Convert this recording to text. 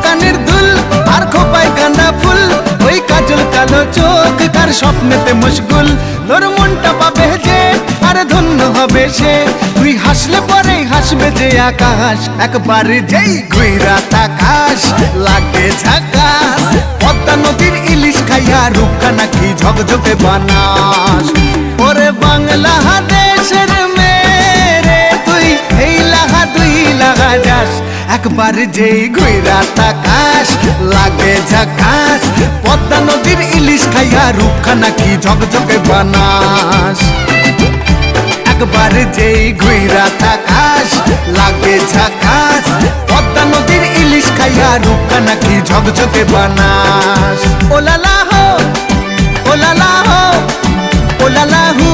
কানের দুল আর খোপায় গাঁদা ফুল, ওই কাজল কালো চোখ কার স্বপ্নেতে মশগুল। তোর মনটা পাবে যে আর ধন্য হবে সে, তুই হাসলে পরে হাসবে যে আকাশ। একবার যেই ঘুইরা তাকাশ লাগে ঝাকাস, পদ্মা নদীর ইলিশ খাইয়া রূপখানা কি ঝকঝকে বানাস। ওরে বাংলা দেশের মেরে তুই এই লাহা দুই লাগা যাস, একবার যেই ঘুইরা তাকাস লাগে ঝাকাস, পদ্মা নদীর ইলিশ খাইয়া রূপখানা কি ঝকঝকে বানাস। একবার যেই ঘুইরা তাকাস লাগে ঝাকাস, পদ্মা নদীর ইলিশ খাইয়া রূপখানা কি ঝকঝকে বানাস। ও লালা হো, ও লালা হো, ও লালা হু।